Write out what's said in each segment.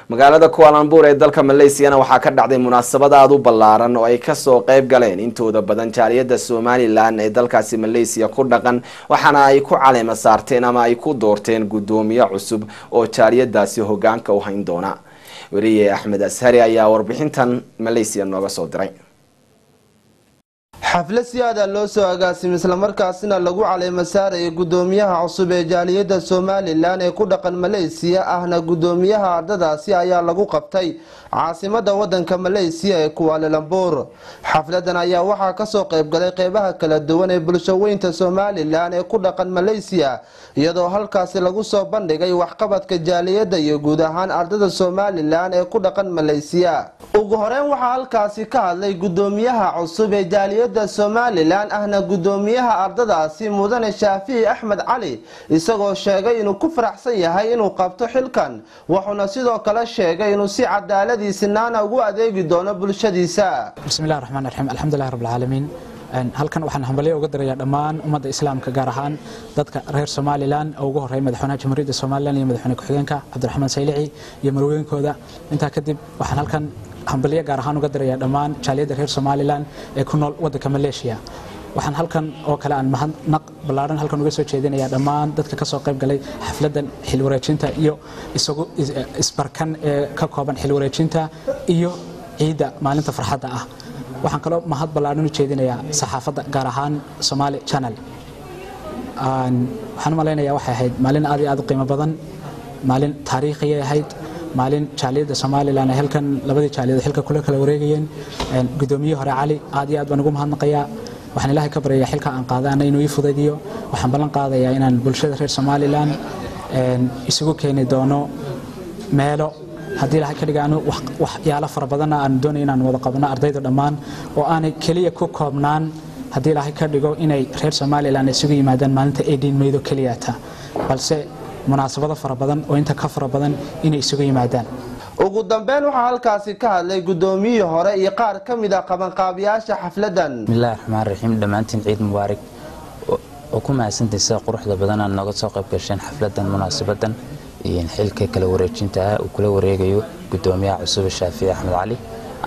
magaalada Kuala Lumpur ee dalka Malaysia waxaa ka dhacday munaasabad aad u ballaaran oo ay ka soo qayb galeen intooda badan jaaliyada Somaliland ee dalkaasi Malaysia ku dhaqan waxaana ay ku caleema saarteen ama ay ku doorteen gudoomiye cusub oo jaaliyadaasi hoggaanka u hayn doona. wariye Axmed Ashari ayaa warbixintan Malaysia nooga soo diray. xaflad siyaada loo soo agaasimay isla markaasina lagu caleema saaray gudoomiyaha cusub ee jaaliyada Somaliland ee ku dhaqan Malaysia ahna gudoomiyaha ardadaasi ayaa lagu qabtay caasimada wadanka Malaysia ee Kuala Lumpur. xafladan ayaa waxaa ka soo qayb galay qaybaha kala duwan ee bulshooyinka Somaliland ee ku dhaqan Malaysia iyadoo halkaasi lagu soo bandhigay waxqabadka jaaliyada iyo guud ahaan ardada Somaliland ee ku dhaqan Malaysia. ugu horeen waxaa halkaasi ka hadlay gudoomiyaha cusub ee jaaliyada Somaliland ahna gudoomiyaha ardadaasi mudane Shaafici Axmed Cali isagoo sheegay inuu ku faraxsan yahay inuu qabto xilkan wuxuuna sidoo kale sheegay inuu si cadaaladiisana ugu adeegi doono bulshadiisa. Bismillahir Rahmanir Rahiim. Alxamdulillahi rabbil aalamiin. halkan waxaan hambalyo uga dirayaa dhammaan ummadda islaamka gaar ahaan dadka reer Somaliland oo ugu horeeyay madaxweynaha Jamhuuriyadda Somaliland iyo madaxweynaha ku-xigeenka Cabdiraxmaan Saylici iyo marweynkooda. intaa kadib waxaan halkan hambalyo gaar ahaan uga dirayaa dhammaan jaaliyada reer Somaliland ee ku nool wadanka Malaysia. waxaan halkan oo kale aan mahadnaq ballaaran halkan uga soo jeedinayaa dhammaan dadka ka soo qayb galay xafladan xil wareejinta iyo isagu isbarkan ee ka kooban xil wareejinta iyo ciida maalinta farxadda ah. waxaan kaloo mahad ballaaran u jeedinayaa saxaafadda gaar ahaan Somali Channel. waxaan maleynayaa waxay ahayd maalin aad iyo aad u qiimo badan, maalin taariikhi ahayd, maalin jaaliyada Somaliland ay halkan labadii jaaliyad xilka kala wareegayeen. gudoomiyaha hore Cali aad iyo aad baan ugu mahadnaqayaa. waxaan Ilaahay ka baryayaa xilka aan qaadana inuu ii fudaydiyo. waxaan ballan qaadayaa inaan bulshada reer Somaliland isugu keeni doono meelo haddii Ilaahay ka dhigaano waxyaalo fara badan aan doonayo inaan wada qabno ardayda dhammaan oo aanay kaliya ku koobnaan haddii Ilaahay ka dhigo inay reer Somaliland isugu yimaadaan maalinta 18 May keliyata balse munaasabado fara badan oo inta ka fara badan inay isugu yimaadaan. ugu dambeyn waxaa halkaasi ka hadlay gudoomiyihii hore iyo qaar ka mid ah qabanqaabiyaasha xafladan. Bismillahir Rahmanir Rahiim. dhamaantiin ciid mubaarak oo ku mahadsantahay quruxda badan aan nooga soo qayb gasheen xafladan munaasabadan xilka kala wareejinta uu kula wareegayo gudoomiyaha cusub Shaafici Axmed Cali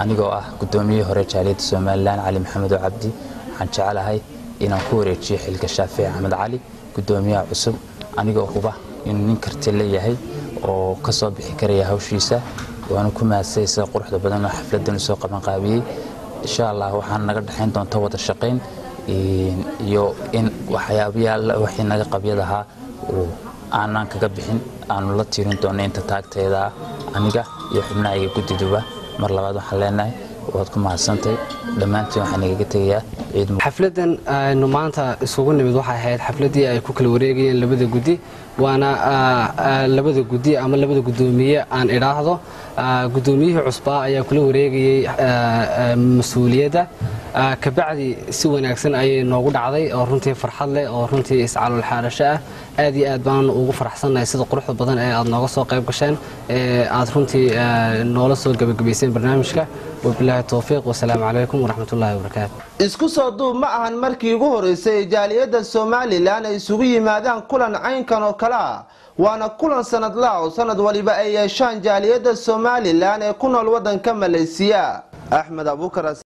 anigoo ah gudoomiyihii hore jaaliyada Somaliland Cali Maxamed Cabdi. waxaan jecelahay inaan ku wareejiyo xilka Shaafici Axmed Cali gudoomiyaha cusub anigoo huba inuu nin karti leeyahay oo ka soo bixi karaya hawshiisa. waana ku mahadsantahay quruxda badan oo xafladan soo qaban qaabiyay. insha Allah waxaan naga dhaxayn doontaa wada shaqayn iyo in waxyaabaha wixii naga qabyadaha oo aanan kaga bixin aanu la tiirin doono inta taagteeda aniga iyo xubnahayga gudiduba. mar labaad waxaan leenahay waad ku mahadsantahay dhamaantiin waxaan igaga tagayaa ciid. xafladan aynu maanta isugu nimid waxay ahayd xafladii ay ku kala wareegayeen labada gudi waana labada gudi ama labada gudoomiye aan idhaahdo. gudoomiyihii cusba ayaa kula wareegayay mas'uuliyadda kabacdi si wanaagsan ayay noogu dhacday oo runtii farxad leh oo runtii iscaalul xaarasho ah. aad iyo aad baan ugu faraxsanahay sida quruxda badan ee aad nooga soo qayb gasheen aad runtii noola soo gabagabayseen barnaamijka. wabillahi tawfiiq wassalaamu calaykum waraxmatullaahi wabarakaatu. isku soo duub ma ahan markii ugu horeysay jaaliyada Somaliland ay isugu yimaadaan kulan caynkan oo kala waana kulan sanadlaha oo sanad waliba ay yeeshaan jaaliyada Somaliland ee ku nool wadanka Malaysia. Axmed Abukar